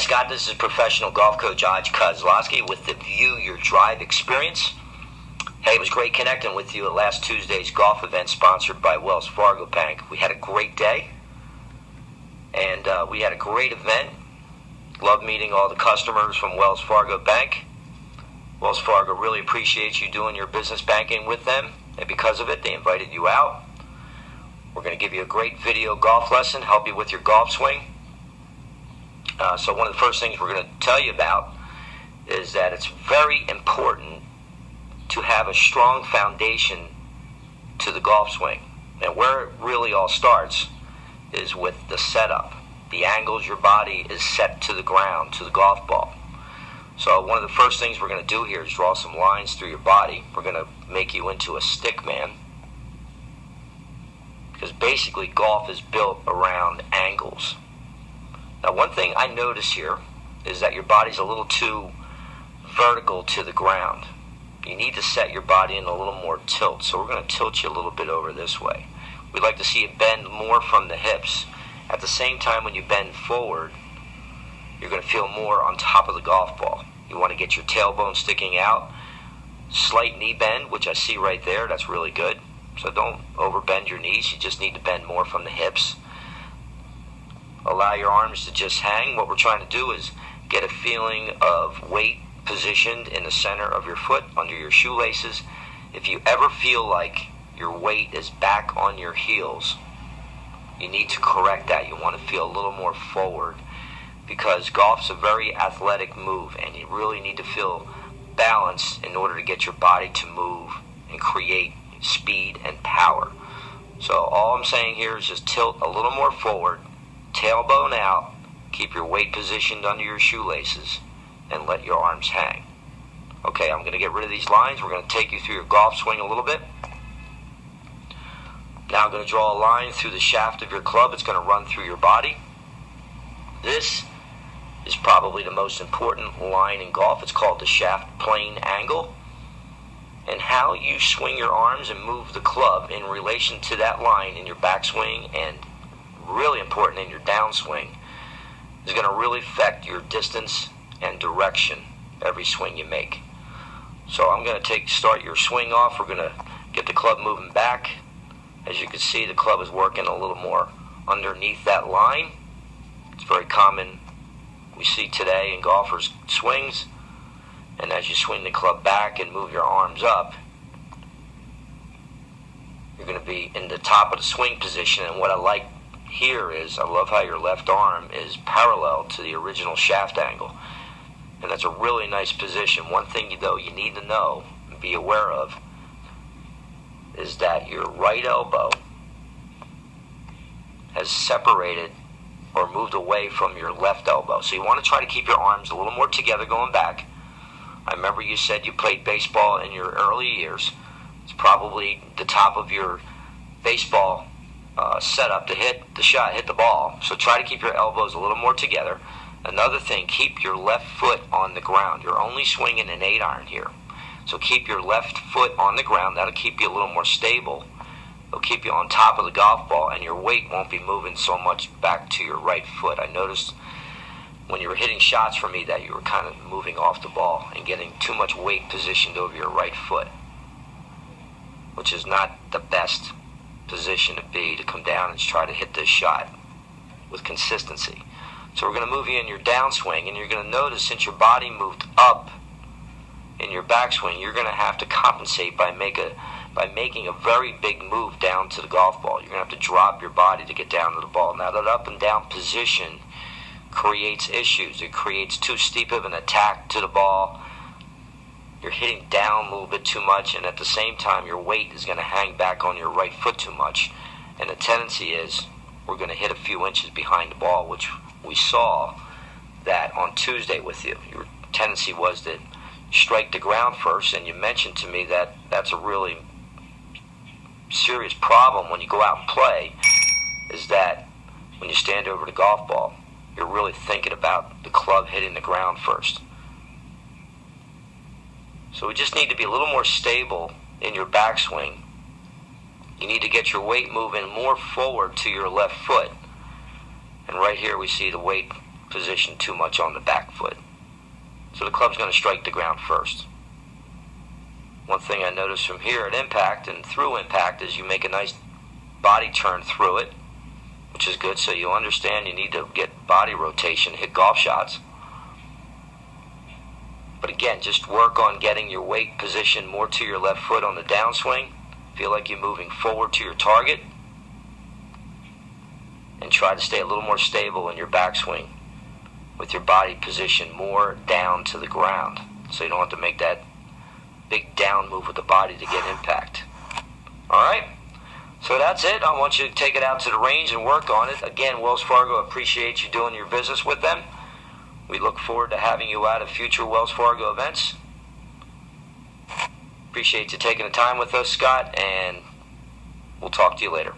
Scott. This is professional golf coach Adz with the View Your Drive experience. Hey, it was great connecting with you at last Tuesday's golf event sponsored by Wells Fargo Bank. We had a great day, and we had a great event. Love meeting all the customers from Wells Fargo Bank. Wells Fargo really appreciates you doing your business banking with them, and because of it, they invited you out. We're going to give you a great video golf lesson, help you with your golf swing. So one of the first things we're going to tell you about is that it's very important to have a strong foundation to the golf swing. And where it really all starts is with the setup, the angles your body is set to the ground, to the golf ball. So one of the first things we're going to do here is draw some lines through your body. We're going to make you into a stick man, because basically golf is built around angles. Now, one thing I notice here is that your body's a little too vertical to the ground. You need to set your body in a little more tilt, so we're going to tilt you a little bit over this way. We'd like to see you bend more from the hips. At the same time, when you bend forward, you're going to feel more on top of the golf ball. You want to get your tailbone sticking out. Slight knee bend, which I see right there, that's really good. So don't overbend your knees, you just need to bend more from the hips. Allow your arms to just hang. What we're trying to do is get a feeling of weight positioned in the center of your foot, under your shoelaces. If you ever feel like your weight is back on your heels, you need to correct that. You want to feel a little more forward, because golf's a very athletic move, and you really need to feel balanced in order to get your body to move and create speed and power. So all I'm saying here is just tilt a little more forward, tailbone out, keep your weight positioned under your shoelaces, and let your arms hang. Okay, I'm going to get rid of these lines. We're going to take you through your golf swing a little bit. Now I'm going to draw a line through the shaft of your club. It's going to run through your body. This is probably the most important line in golf. It's called the shaft plane angle. And how you swing your arms and move the club in relation to that line in your backswing, and really important in your downswing, is going to really affect your distance and direction every swing you make. So I'm going to start your swing off. We're going to get the club moving back. As you can see, the club is working a little more underneath that line. It's very common we see today in golfers' swings. And as you swing the club back and move your arms up, you're going to be in the top of the swing position. And what I like here is, I love how your left arm is parallel to the original shaft angle. And that's a really nice position. One thing, though, you need to know and be aware of is that your right elbow has separated or moved away from your left elbow. So you want to try to keep your arms a little more together going back. I remember you said you played baseball in your early years. It's probably the top of your baseball setup to hit the shot, hit the ball. So try to keep your elbows a little more together. Another thing, keep your left foot on the ground. You're only swinging an 8-iron here. So keep your left foot on the ground. That'll keep you a little more stable. It'll keep you on top of the golf ball, and your weight won't be moving so much back to your right foot. I noticed when you were hitting shots for me that you were kind of moving off the ball and getting too much weight positioned over your right foot, which is not the best position to be, to come down and try to hit this shot with consistency. So we're going to move you in your downswing, and you're going to notice, since your body moved up in your backswing, you're going to have to compensate by making a very big move down to the golf ball. You're going to have to drop your body to get down to the ball. Now, that up and down position creates issues. It creates too steep of an attack to the ball. You're hitting down a little bit too much, and at the same time your weight is going to hang back on your right foot too much. And the tendency is we're going to hit a few inches behind the ball, which we saw that on Tuesday with you. Your tendency was to strike the ground first, and you mentioned to me that that's a really serious problem when you go out and play, is that when you stand over the golf ball, you're really thinking about the club hitting the ground first. So we just need to be a little more stable in your backswing. You need to get your weight moving more forward to your left foot. And right here we see the weight position too much on the back foot. So the club's going to strike the ground first. One thing I noticed from here at impact and through impact is you make a nice body turn through it, which is good, so you understand you need to get body rotation, hit golf shots. But again, just work on getting your weight position more to your left foot on the downswing. Feel like you're moving forward to your target. And try to stay a little more stable in your backswing with your body position more down to the ground, so you don't have to make that big down move with the body to get impact. Alright? So that's it. I want you to take it out to the range and work on it. Again, Wells Fargo, appreciate you doing your business with them. We look forward to having you out at future Wells Fargo events. Appreciate you taking the time with us, Scott, and we'll talk to you later.